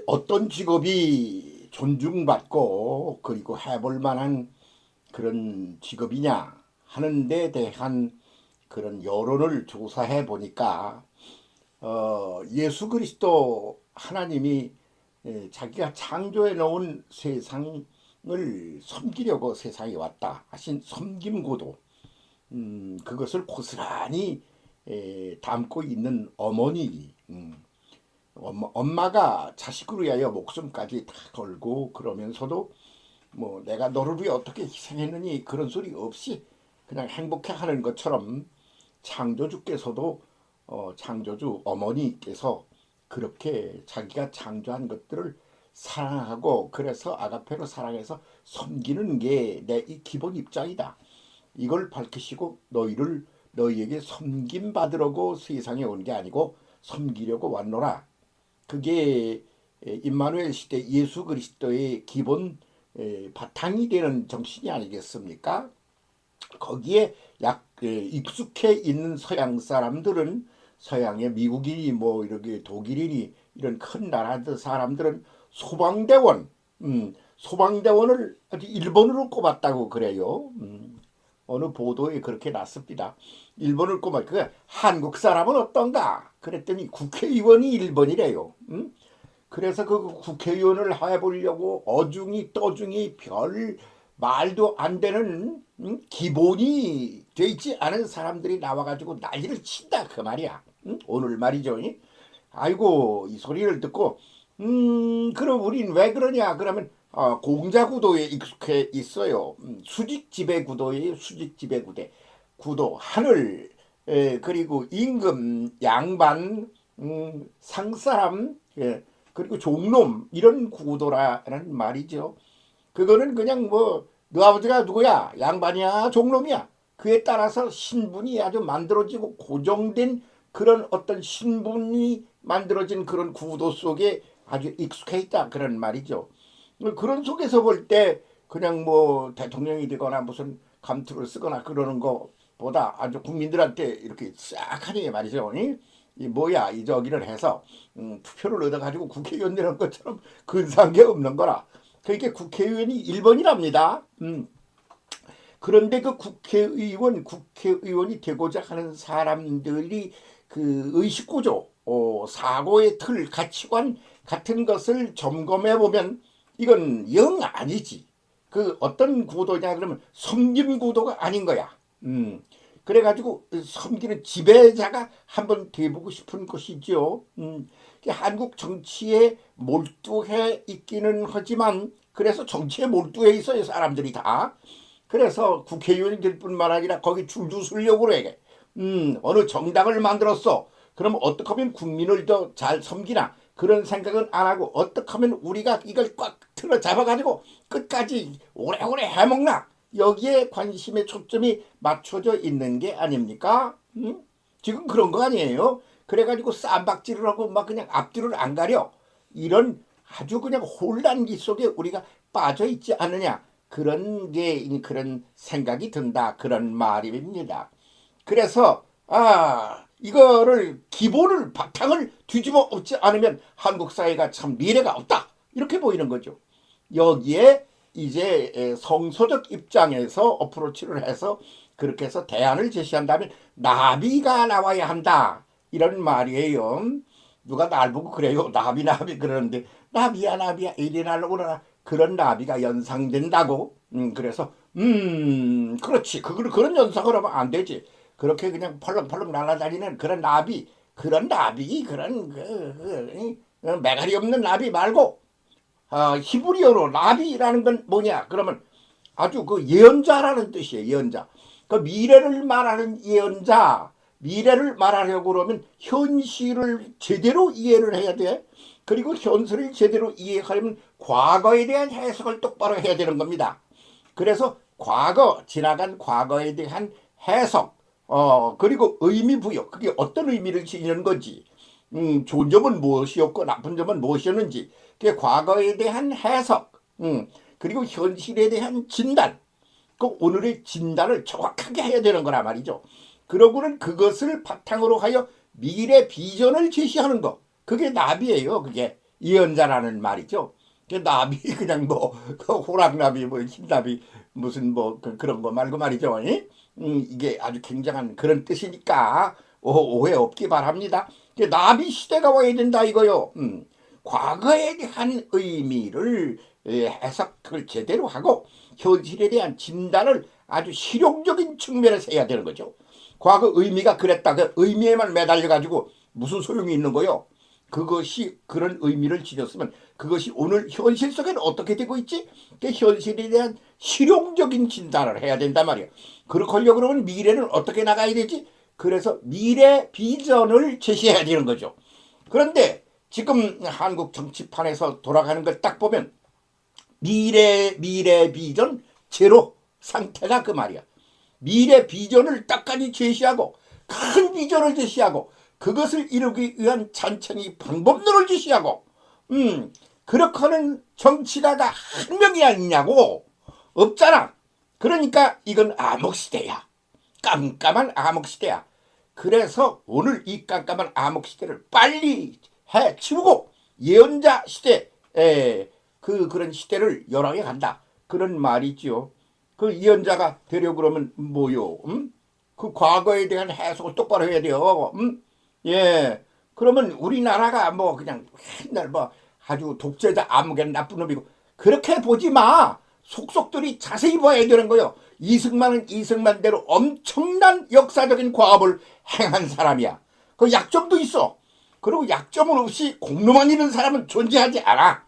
어떤 직업이 존중받고 그리고 해볼 만한 그런 직업이냐 하는 데 대한 그런 여론을 조사해 보니까 예수 그리스도 하나님이 자기가 창조해 놓은 세상을 섬기려고 세상에 왔다 하신 섬김고도 그것을 고스란히 담고 있는 어머니, 엄마가 자식을 위하여 목숨까지 다 걸고 그러면서도 뭐 내가 너를 위해 어떻게 희생했느니 그런 소리 없이 그냥 행복해 하는 것처럼 창조주께서도 창조주 어머니께서 그렇게 자기가 창조한 것들을 사랑하고 그래서 아가페로 사랑해서 섬기는 게 내 이 기본 입장이다. 이걸 밝히시고 너희에게 섬김 받으려고 세상에 온 게 아니고 섬기려고 왔노라. 그게 임마누엘 시대 예수 그리스도의 기본 바탕이 되는 정신이 아니겠습니까? 거기에 익숙해 있는 서양 사람들은 서양의 미국인이 뭐 이렇게 독일인이 이런 큰 나라들 사람들은 소방대원, 소방대원을 아주 일본으로 꼽았다고 그래요. 어느 보도에 그렇게 났습니다. 일본을 꼽아. 그 한국 사람은 어떤가? 그랬더니 국회의원이 일본이래요. 그래서 그 국회의원을 해보려고 어중이 떠중이 별 말도 안 되는 기본이 돼 있지 않은 사람들이 나와가지고 난리를 친다 그 말이야. 오늘 말이죠. 아이고 이 소리를 듣고 그럼 우린 왜 그러냐 그러면 공자 구도에 익숙해 있어요. 수직 지배 구도에 수직 지배 구도 하늘 그리고 임금 양반 상사람 그리고 종놈 이런 구도라는 말이죠. 그거는 그냥 뭐 너 아버지가 누구야? 양반이야? 종놈이야? 그에 따라서 신분이 아주 만들어지고 고정된 그런 어떤 신분이 만들어진 그런 구도 속에 아주 익숙해 있다 그런 말이죠. 그런 속에서 볼 때 그냥 뭐 대통령이 되거나 무슨 감투를 쓰거나 그러는 것보다 아주 국민들한테 이렇게 싹 하니 말이죠. 이 뭐야 이 저기를 해서 투표를 얻어가지고 국회의원 되는 것처럼 근사한 게 없는 거라. 그러니까 국회의원이 1번이랍니다. 그런데 그 국회의원이 되고자 하는 사람들이 그 의식구조, 사고의 틀, 가치관 같은 것을 점검해 보면 이건 영 아니지. 그 어떤 구도냐 그러면 섬김 구도가 아닌 거야. 그래가지고 섬기는 지배자가 한번 돼보고 싶은 것이죠. 한국 정치에 몰두해 있기는 하지만 그래서 정치에 몰두해 있어요 사람들이 다. 그래서 국회의원이 될 뿐만 아니라 거기 줄도 서려고 그래. 어느 정당을 만들었어. 그럼 어떻게 하면 국민을 더 잘 섬기나 그런 생각은 안 하고 어떻게 하면 우리가 이걸 꽉 틀어 잡아가지고 끝까지 오래오래 해먹나 여기에 관심의 초점이 맞춰져 있는 게 아닙니까? 지금 그런 거 아니에요? 그래가지고 쌈박질을 하고 막 그냥 앞뒤를 안 가려 이런 아주 그냥 혼란기 속에 우리가 빠져 있지 않느냐 그런 게 그런 생각이 든다 그런 말입니다. 그래서 이거를 기본을 바탕을 뒤집어 엎지 않으면 한국 사회가 참 미래가 없다 이렇게 보이는 거죠. 여기에 이제 성서적 입장에서 어프로치를 해서 그렇게 해서 대안을 제시한다면 나비가 나와야 한다 이런 말이에요. 누가 날 보고 그래요. 나비 그러는데 나비야 이리 날오거나 그런 나비가 연상된다고. 그래서 그렇지 그런 연상을 하면 안 되지. 그렇게 그냥 펄럭펄럭 날아다니는 그런 나비 그런 매가리 없는 나비 말고 히브리어로 나비라는 건 뭐냐 그러면 아주 그 예언자라는 뜻이에요. 예언자. 그 미래를 말하는 예언자. 미래를 말하려고 그러면 현실을 제대로 이해를 해야 돼. 그리고 현실을 제대로 이해하려면 과거에 대한 해석을 똑바로 해야 되는 겁니다. 그래서 지나간 과거에 대한 해석, 그리고 의미 부여, 그게 어떤 의미를 지니는 건지, 좋은 점은 무엇이었고 나쁜 점은 무엇이었는지, 그게 과거에 대한 해석, 그리고 현실에 대한 진단, 그 오늘의 진단을 정확하게 해야 되는 거란 말이죠. 그러고는 그것을 바탕으로 하여 미래 비전을 제시하는 거. 그게 나비예요. 그게 예언자라는 말이죠. 나비 그냥 뭐 그 호랑나비 뭐 흰나비 무슨 뭐 그런 거 말고 말이죠. 이게 아주 굉장한 그런 뜻이니까 오해 없기 바랍니다. 나비 시대가 와야 된다 이거요. 과거에 대한 의미를 해석을 제대로 하고 현실에 대한 진단을 아주 실용적인 측면에서 해야 되는 거죠. 과거 의미가 그랬다. 그 의미에만 매달려 가지고 무슨 소용이 있는 거요? 그것이 그런 의미를 지녔으면 그것이 오늘 현실 속에는 어떻게 되고 있지? 그 현실에 대한 실용적인 진단을 해야 된단 말이야. 그렇게 하려고 그러면 미래는 어떻게 나가야 되지? 그래서 미래 비전을 제시해야 되는 거죠. 그런데 지금 한국 정치판에서 돌아가는 걸 딱 보면 미래 비전 제로 상태가 그 말이야. 미래 비전을 딱까지 제시하고 큰 비전을 제시하고 그것을 이루기 위한 찬찬히 방법론을 제시하고 그렇게 하는 정치가가 한 명이 아니냐고. 없잖아. 그러니까 이건 암흑시대야. 깜깜한 암흑시대야. 그래서 오늘 이 깜깜한 암흑시대를 빨리 해치우고 예언자 시대 그런 시대를 열어야 간다. 그런 말이지요. 그 예언자가 되려고 그러면 뭐요? 그 과거에 대한 해석을 똑바로 해야 돼요. 예. 그러면 우리나라가 뭐 그냥 맨날 뭐 아주 독재자 아무개나 나쁜 놈이고 그렇게 보지 마. 속속들이 자세히 봐야 되는 거요. 이승만은 이승만대로 엄청난 역사적인 과업을 행한 사람이야. 그 약점도 있어. 그리고 약점은 없이 공로만 있는 사람은 존재하지 않아.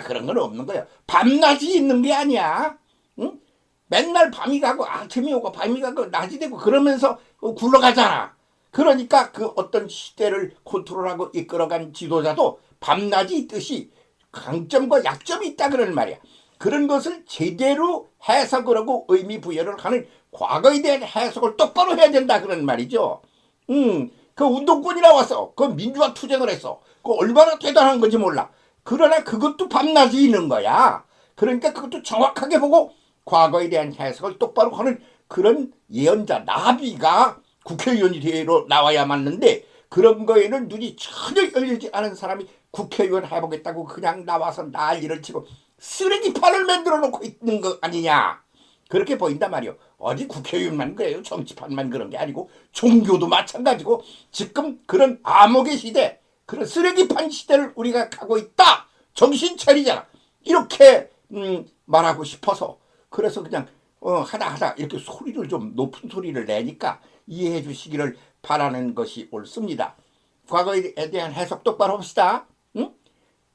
그런 건 없는 거야. 밤낮이 있는 게 아니야. 응? 맨날 밤이 가고 아침이 오고 밤이 가고 낮이 되고 그러면서 굴러가잖아. 그러니까 그 어떤 시대를 컨트롤하고 이끌어간 지도자도 밤낮이 있듯이 강점과 약점이 있다 그러는 말이야. 그런 것을 제대로 해석을 하고 의미 부여를 하는 과거에 대한 해석을 똑바로 해야 된다 그런 말이죠. 그 운동권이 나와서 그 민주화 투쟁을 했어. 그 얼마나 대단한 건지 몰라. 그러나 그것도 밤낮이 있는 거야. 그러니까 그것도 정확하게 보고 과거에 대한 해석을 똑바로 하는 그런 예언자 나비가 국회의원이 되러 나와야 맞는데 그런 거에는 눈이 전혀 열리지 않은 사람이 국회의원 해보겠다고 그냥 나와서 난리를 치고 쓰레기판을 만들어 놓고 있는 거 아니냐. 그렇게 보인단 말이요. 어디 국회의원만 그래요. 정치판만 그런 게 아니고 종교도 마찬가지고 지금 그런 암흑의 시대 그런 쓰레기판 시대를 우리가 가고 있다. 정신 차리자. 이렇게 말하고 싶어서 그래서 그냥 하다 이렇게 소리를 좀 높은 소리를 내니까 이해해 주시기를 바라는 것이 옳습니다. 과거에 대한 해석 똑바로 합시다. 응?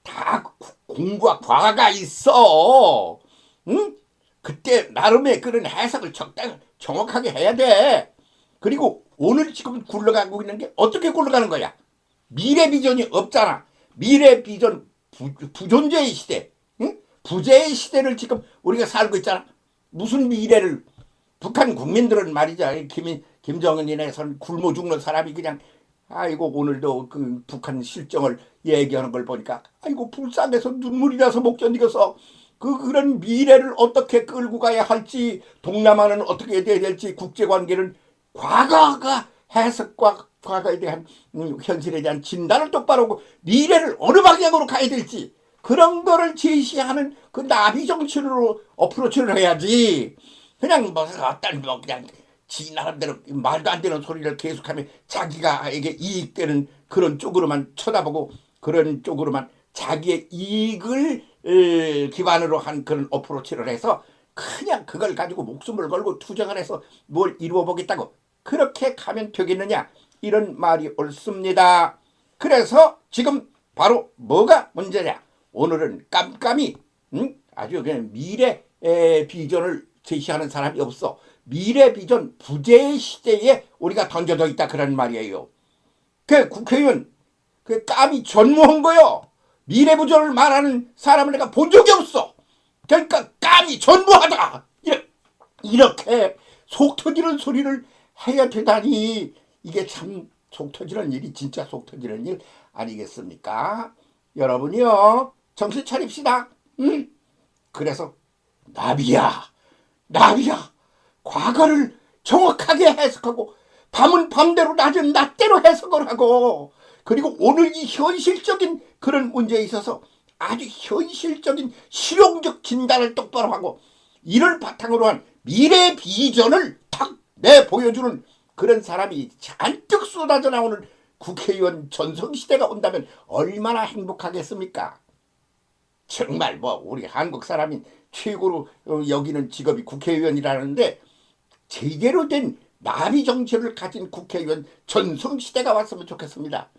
다 공부와 과가 있어. 응? 그때 나름의 그런 해석을 적당히 정확하게 해야 돼. 그리고 오늘 지금 굴러가고 있는 게 어떻게 굴러가는 거야? 미래 비전이 없잖아. 미래 비전 부존재의 시대, 응? 부재의 시대를 지금 우리가 살고 있잖아. 무슨 미래를 북한 국민들은 말이죠. 김정은이네 선 굶어 죽는 사람이 그냥 아이고 오늘도 그 북한 실정을 얘기하는 걸 보니까 아이고 불쌍해서 눈물이 나서 못 견디겠어. 그런 미래를 어떻게 끌고 가야 할지 동남아는 어떻게 돼야 될지 국제관계는 과거가 해석과 과거에 대한 현실에 대한 진단을 똑바로 하고 미래를 어느 방향으로 가야 될지 그런 거를 제시하는 그 나비 정치로 어프로치를 해야지. 그냥 뭐 어떤 뭐 그냥 지 나름대로 말도 안 되는 소리를 계속하면 자기가에게 이익되는 그런 쪽으로만 쳐다보고 그런 쪽으로만 자기의 이익을 기반으로 한 그런 어프로치를 해서 그냥 그걸 가지고 목숨을 걸고 투쟁을 해서 뭘 이루어 보겠다고 그렇게 가면 되겠느냐 이런 말이 옳습니다. 그래서 지금 바로 뭐가 문제냐. 오늘은 깜깜이 아주 그냥 미래 비전을 제시하는 사람이 없어. 미래 비전 부재 시대에 우리가 던져져 있다 그런 말이에요. 그 국회의원 그 깜이 전무한 거요. 미래 비전을 말하는 사람을 내가 본 적이 없어. 그러니까 깜이 전무하다. 이렇게 속 터지는 소리를 해야 되다니 이게 참 속 터지는 일이 진짜 속 터지는 일 아니겠습니까? 여러분이요 정신 차립시다. 그래서 나비야 과거를 정확하게 해석하고 밤은 밤대로 낮은 낮대로 해석을 하고 그리고 오늘 이 현실적인 그런 문제에 있어서 아주 현실적인 실용적 진단을 똑바로 하고 이를 바탕으로 한 미래 비전을 탁 내보여주는 그런 사람이 잔뜩 쏟아져 나오는 국회의원 전성시대가 온다면 얼마나 행복하겠습니까? 정말 뭐 우리 한국 사람이 최고로 여기는 직업이 국회의원이라는데 제대로 된 나비 정치를 가진 국회의원 전성시대가 왔으면 좋겠습니다.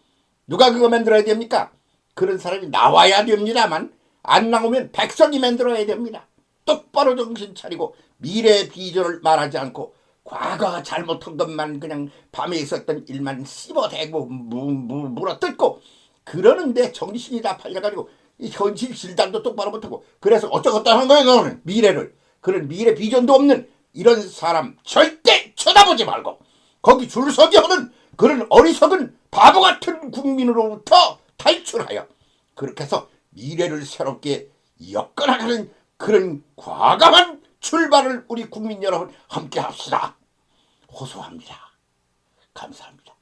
누가 그거 만들어야 됩니까? 그런 사람이 나와야 됩니다만 안 나오면 백성이 만들어야 됩니다. 똑바로 정신 차리고 미래 비전을 말하지 않고 과거 잘못한 것만 그냥 밤에 있었던 일만 씹어대고 물어뜯고 그러는데 정신이 다 팔려가지고 이 현실 진단도 똑바로 못하고 그래서 어쩌겠다 하는 거야 너는 미래를. 그런 미래 비전도 없는 이런 사람 절대 쳐다보지 말고 거기 줄 서기 하는 그런 어리석은 바보 같은 국민으로부터 탈출하여 그렇게 해서 미래를 새롭게 엮어나가는 그런 과감한 출발을 우리 국민 여러분 함께 합시다. 호소합니다. 감사합니다.